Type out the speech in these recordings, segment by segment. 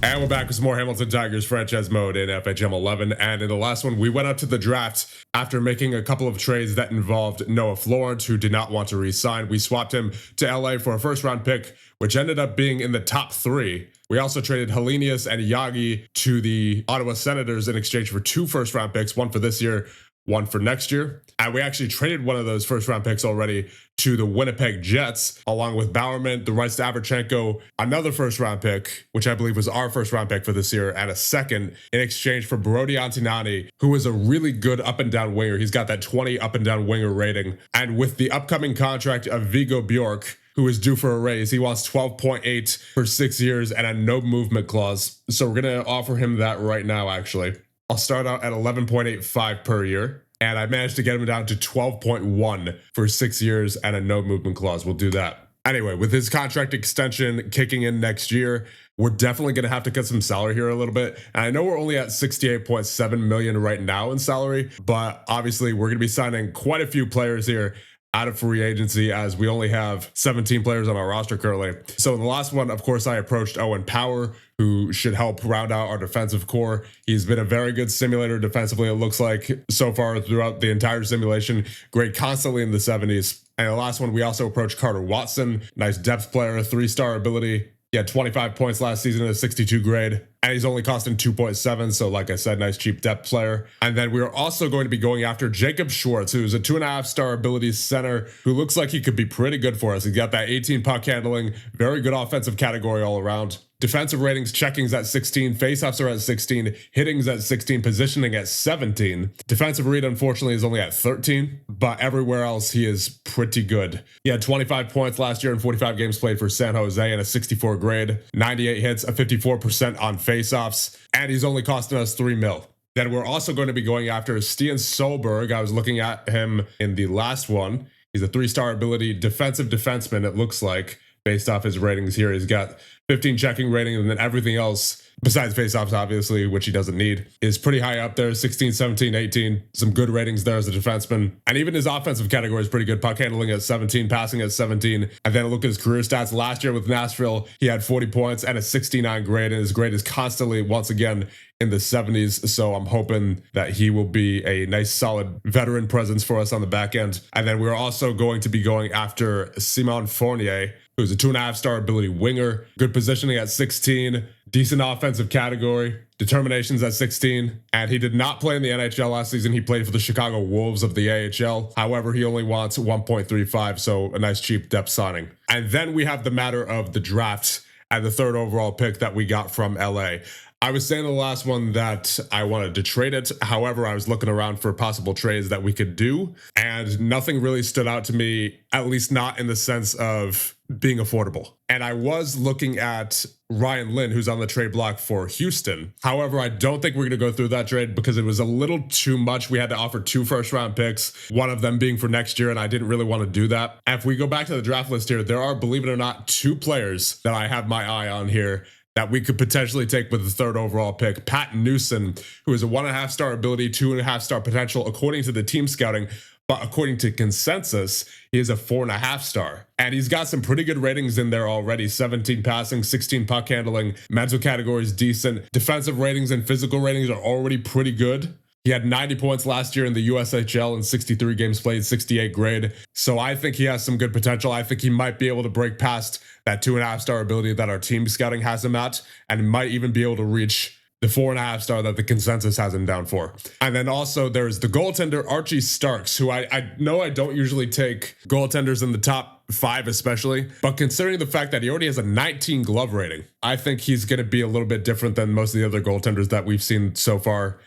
And we're back with some more Hamilton Tigers franchise mode in FHM 11. And in the last one, we went up to the draft after making a couple of trades that involved Noah Florent, who did not want to re-sign. We swapped him to LA for a first-round pick, which ended up being in the top 3. We also traded Helenius and Yagi to the Ottawa Senators in exchange for 2 first-round picks, one for this year, one for next year. And we actually traded one of those first-round picks already to the Winnipeg Jets, along with Bowerman, the rights to Averchenko, another first-round pick, which I believe was our first-round pick for this year, and a second in exchange for Brody Antinani, who is a really good up-and-down winger. He's got that 20 up-and-down winger rating. And with the upcoming contract of Viggo Bjork, who is due for a raise, he wants 12.8 for 6 years and a no movement clause. So we're going to offer him that right now, actually. I'll start out at 11.85 per year. And I managed to get him down to 12.1 for 6 years and a no movement clause. We'll do that. Anyway, with his contract extension kicking in next year, we're definitely going to have to cut some salary here a little bit. And I know we're only at 68.7 million right now in salary, but obviously we're going to be signing quite a few players here out of free agency, as we only have 17 players on our roster currently. So in the last one, of course, I approached Owen Power, who should help round out our defensive core. He's been a very good simulator defensively, it looks like, so far throughout the entire simulation. Great constantly in the 70s. And the last one, we also approached Carter Watson, nice depth player, 3-star ability. He had 25 points last season at a 62 grade, and he's only costing 2.7. So like I said, nice cheap depth player. And then we are also going to be going after Jacob Schwartz, who's a 2.5-star ability center who looks like he could be pretty good for us. He's got that 18 puck handling, very good offensive category all around. Defensive ratings, checkings at 16, faceoffs are at 16, hittings at 16, positioning at 17. Defensive read, unfortunately, is only at 13, but everywhere else he is pretty good. He had 25 points last year in 45 games played for San Jose and a 64 grade, 98 hits, a 54% on faceoffs, and he's only costing us $3 million. Then we're also going to be going after Stian Solberg. I was looking at him in the last one. He's a 3-star ability defensive defenseman, it looks like, based off his ratings here. He's got 15 checking rating, and then everything else, besides faceoffs, obviously, which he doesn't need, is pretty high up there, 16, 17, 18. Some good ratings there as a defenseman. And even his offensive category is pretty good. Puck handling at 17, passing at 17. And then look at his career stats. Last year with Nashville, he had 40 points and a 69 grade, and his grade is constantly, once again, in the 70s. So I'm hoping that he will be a nice, solid veteran presence for us on the back end. And then we're also going to be going after Simon Fournier, who's a 2.5-star ability winger, good positioning at 16, decent offensive category, determinations at 16, and he did not play in the NHL last season. He played for the Chicago Wolves of the AHL. However, he only wants 1.35, so a nice cheap depth signing. And then we have the matter of the draft and the 3rd overall pick that we got from LA. I was saying in the last one that I wanted to trade it. However, I was looking around for possible trades that we could do, and nothing really stood out to me, at least not in the sense of being affordable. And I was looking at Ryan Lynn, who's on the trade block for Houston. However, I don't think we're going to go through that trade because it was a little too much. We had to offer 2 first-round picks, one of them being for next year, and I didn't really want to do that. And if we go back to the draft list here, there are, believe it or not, 2 players that I have my eye on here that we could potentially take with the 3rd overall pick. Pat Newson, who is a 1.5-star ability, 2.5-star potential, according to the team scouting. But according to consensus, he is a 4.5-star. And he's got some pretty good ratings in there already. 17 passing, 16 puck handling, mental categories decent. Defensive ratings and physical ratings are already pretty good. He had 90 points last year in the USHL in 63 games played, 68 grade. So I think he has some good potential. I think he might be able to break past that 2.5-star ability that our team scouting has him at, and might even be able to reach the 4.5-star that the consensus has him down for. And then also there's the goaltender Archie Starks, who I know I don't usually take goaltenders in the top 5 especially, but considering the fact that he already has a 19 glove rating, I think he's going to be a little bit different than most of the other goaltenders that we've seen so far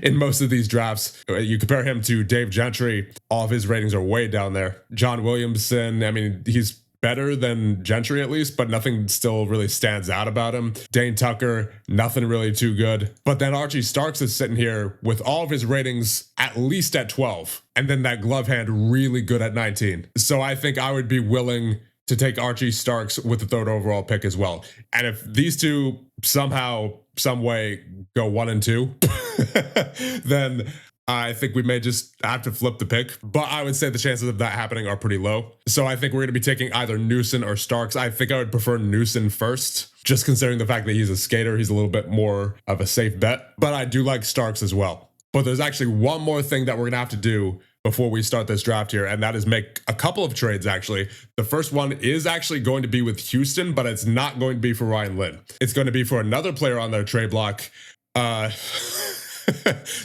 in most of these drafts. You compare him to Dave Gentry, all of his ratings are way down there. John Williamson, I mean, he's better than Gentry at least, but nothing still really stands out about him. Dane Tucker, nothing really too good. But then Archie Starks is sitting here with all of his ratings at least at 12, and then that glove hand really good at 19. So I think I would be willing to take Archie Starks with the 3rd overall pick as well. And if these two somehow, some way go 1 and 2, then I think we may just have to flip the pick, but I would say the chances of that happening are pretty low. So I think we're going to be taking either Newson or Starks. I think I would prefer Newson first. just considering the fact that he's a skater, he's a little bit more of a safe bet. But I do like Starks as well. But there's actually one more thing that we're gonna have to do before we start this draft here, and that is make a couple of trades actually. The first one is actually going to be with Houston, but it's not going to be for Ryan Lynn. It's going to be for another player on their trade block,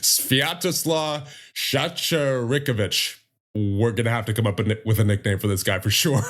Sviatoslav Shacharikovic. We're gonna have to come up with a nickname for this guy for sure.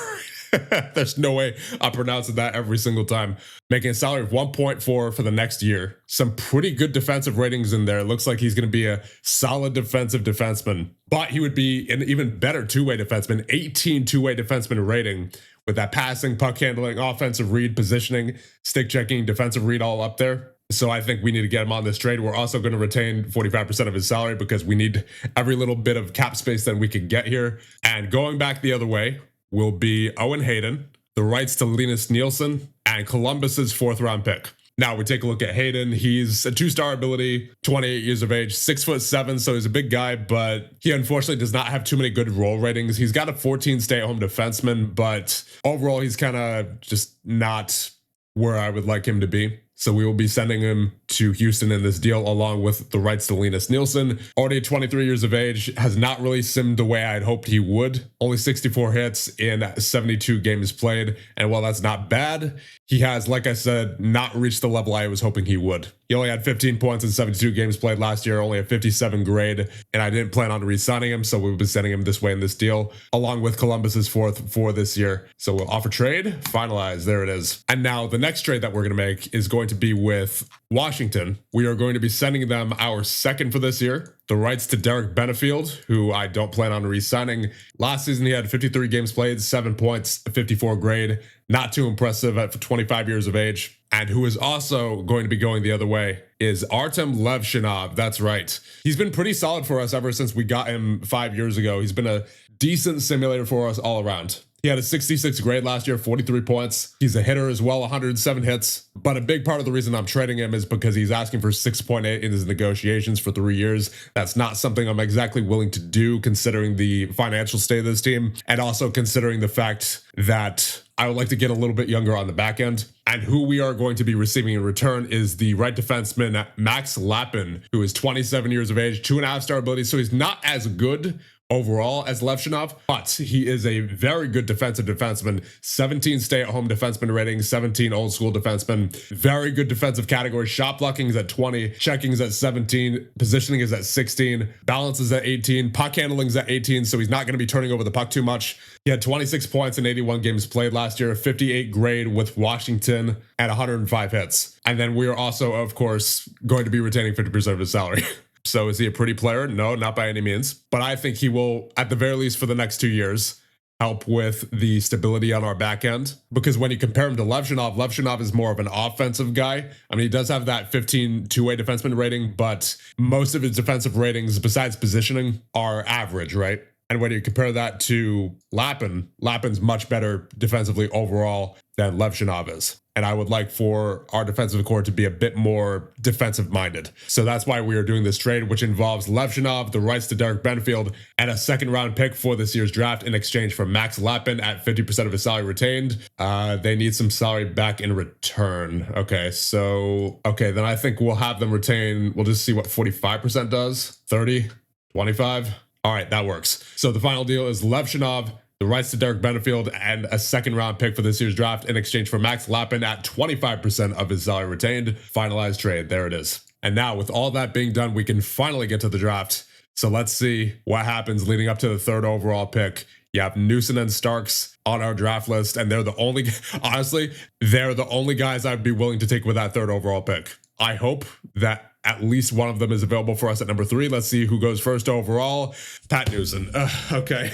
There's no way I'm pronouncing that every single time. Making a salary of 1.4 for the next year. Some pretty good defensive ratings in there. It looks like he's going to be a solid defensive defenseman, but he would be an even better two-way defenseman. 18 two-way defenseman rating with that passing, puck handling, offensive read, positioning, stick checking, defensive read all up there. So I think we need to get him on this trade. We're also going to retain 45% of his salary because we need every little bit of cap space that we can get here. And going back the other way will be Owen Hayden, the rights to Linus Nielsen, and Columbus's 4th round pick. Now we take a look at Hayden. He's a 2-star ability, 28 years of age, 6'7", so he's a big guy, but he unfortunately does not have too many good role ratings. He's got a 14 stay-at-home defenseman, but overall he's kind of just not where I would like him to be. So we will be sending him to Houston in this deal along with the rights to Linus Nielsen. Already 23 years of age, has not really simmed the way I'd hoped he would. Only 64 hits in 72 games played. And while that's not bad, he has, like I said, not reached the level I was hoping he would. He only had 15 points in 72 games played last year, only a 57 grade, and I didn't plan on re-signing him, so we'll be sending him this way in this deal, along with Columbus's 4th for this year. So we'll offer trade, finalize, there it is. And now the next trade that we're going to make is going to be with Washington. We are going to be sending them our 2nd for this year, the rights to Derek Benefield, who I don't plan on re-signing. Last season, he had 53 games played, 7 points, 54 grade. Not too impressive at 25 years of age. And who is also going to be going the other way is Artem Levshinov. That's right. He's been pretty solid for us ever since we got him 5 years ago. He's been a decent simulator for us all around. He had a 66 grade last year, 43 points. He's a hitter as well, 107 hits. But a big part of the reason I'm trading him is because he's asking for 6.8 in his negotiations for 3 years. That's not something I'm exactly willing to do considering the financial state of this team, and also considering the fact that I would like to get a little bit younger on the back end. And who we are going to be receiving in return is the right defenseman, Max Lappin, who is 27 years of age, 2.5-star ability. So he's not as good overall as Levshinov, but he is a very good defensive defenseman. 17 stay-at-home defenseman rating, 17 old school defenseman. Very good defensive category. Shot blocking is at 20, checking is at 17, positioning is at 16, balance is at 18, puck handling is at 18, so he's not going to be turning over the puck too much. He had 26 points in 81 games played last year, 58 grade with Washington, and 105 hits. And then we are also, of course, going to be retaining 50% of his salary. So is he a pretty player? No, not by any means. But I think he will, at the very least for the next 2 years, help with the stability on our back end. Because when you compare him to Levshinov, Levshinov is more of an offensive guy. I mean, he does have that 15 two-way defenseman rating, but most of his defensive ratings, besides positioning, are average, right? And when you compare that to Lappin, Lappin's much better defensively overall than Levshinov is. And I would like for our defensive core to be a bit more defensive-minded. So that's why we are doing this trade, which involves Levshinov, the rights to Derek Benefield, and a 2nd-round pick for this year's draft in exchange for Max Lappin at 50% of his salary retained. They need some salary back in return. Okay, then I think we'll have them retain. We'll just see what 45% does. 30, 25. All right, that works. So the final deal is Levshinov, the rights to Derek Benefield, and a 2nd-round pick for this year's draft in exchange for Max Lappin at 25% of his salary retained. Finalized trade. There it is. And now with all that being done, we can finally get to the draft. So let's see what happens leading up to the 3rd overall pick. You have Newson and Starks on our draft list, and they're the only, honestly, they're the only guys I'd be willing to take with that 3rd overall pick. I hope that at least one of them is available for us at number 3. Let's see who goes first overall. Pat Newson. Okay.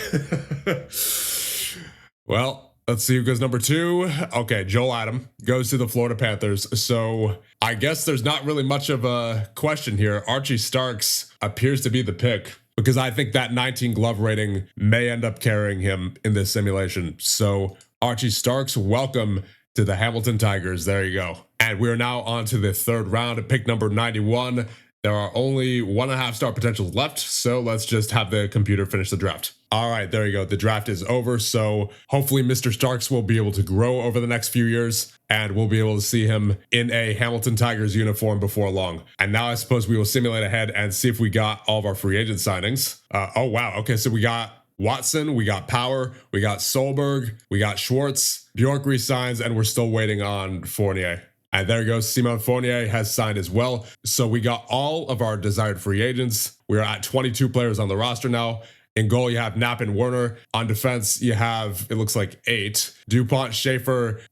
Well, let's see who goes number 2. Okay, Joel Adam goes to the Florida Panthers. So I guess there's not really much of a question here. Archie Starks appears to be the pick because I think that 19 glove rating may end up carrying him in this simulation. So Archie Starks, welcome to the Hamilton Tigers. There you go. And we're now on to the 3rd round at pick number 91. There are only 1.5-star potentials left, so let's just have the computer finish the draft. All right, there you go. The draft is over. So hopefully Mr. Starks will be able to grow over the next few years and we'll be able to see him in a Hamilton Tigers uniform before long. And now I suppose we will simulate ahead and see if we got all of our free agent signings. Oh, wow. Okay, so we got Watson, we got Power, we got Solberg, we got Schwartz, Bjork resigns, and we're still waiting on Fournier. And there you go, Simon Fournier has signed as well. So we got all of our desired free agents. We're at 22 players on the roster now. In goal, you have Knapp and Werner. On defense, you have, it looks like 8. DuPont, Schaefer,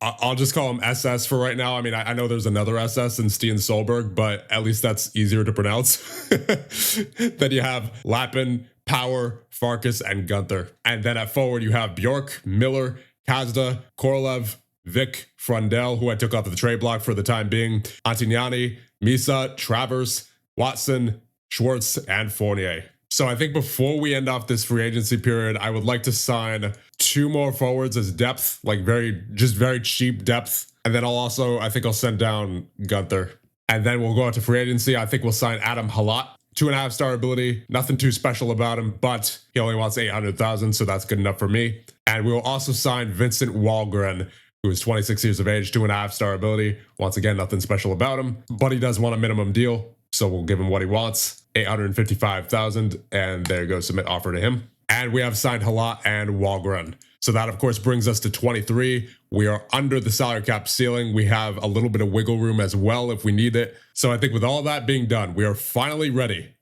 I'll just call him SS for right now. I mean, I know there's another SS in Steen Solberg, but at least that's easier to pronounce. Then you have Lappin, Power, Farkas, and Gunther. And then at forward, you have Bjork, Miller, Kazda, Korolev, Vic, Frundell, who I took off the trade block for the time being, Antignani, Misa, Travers, Watson, Schwartz, and Fournier. So I think before we end off this free agency period, I would like to sign 2 more forwards as depth, like very cheap depth. And then I think I'll send down Gunther. And then we'll go out to free agency. I think we'll sign Adam Halat. 2.5-star ability, nothing too special about him, but he only wants 800,000, so that's good enough for me. And we will also sign Vincent Wahlgren, who is 26 years of age, 2.5-star ability. Once again, nothing special about him, but he does want a minimum deal, so we'll give him what he wants. 855,000, and there you go, submit offer to him. And we have signed Halat and Wahlgren. So that, of course, brings us to 23. We are under the salary cap ceiling. We have a little bit of wiggle room as well if we need it. So I think with all that being done, we are finally ready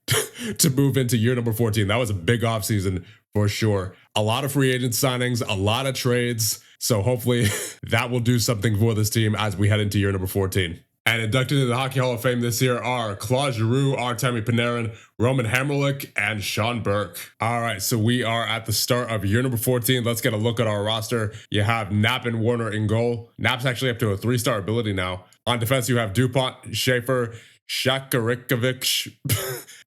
to move into year number 14. That was a big offseason for sure. A lot of free agent signings, a lot of trades. So hopefully that will do something for this team as we head into year number 14. And inducted into the Hockey Hall of Fame this year are Claude Giroux, Artemi Panarin, Roman Hamrlik, and Sean Burke. All right, so we are at the start of year number 14. Let's get a look at our roster. You have Knapp and Werner in goal. Knapp's actually up to a 3-star ability now. On defense, you have DuPont, Schaefer, Shakarikovic,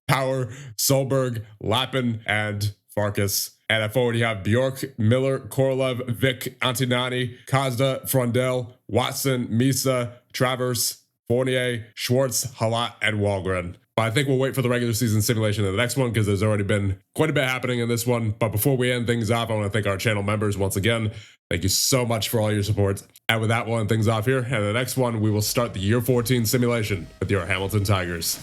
Power, Solberg, Lappin, and Farkas. And at forward, you have Bjork, Miller, Korolev, Vic, Antignani, Kazda, Frundell, Watson, Misa, Travers, Fournier, Schwartz, Halat, and Wahlgren. But I think we'll wait for the regular season simulation of the next one because there's already been quite a bit happening in this one. But before we end things off, I want to thank our channel members once again. Thank you so much for all your support. And with that, we'll end things off here. And the next one, we will start the year 14 simulation with your Hamilton Tigers.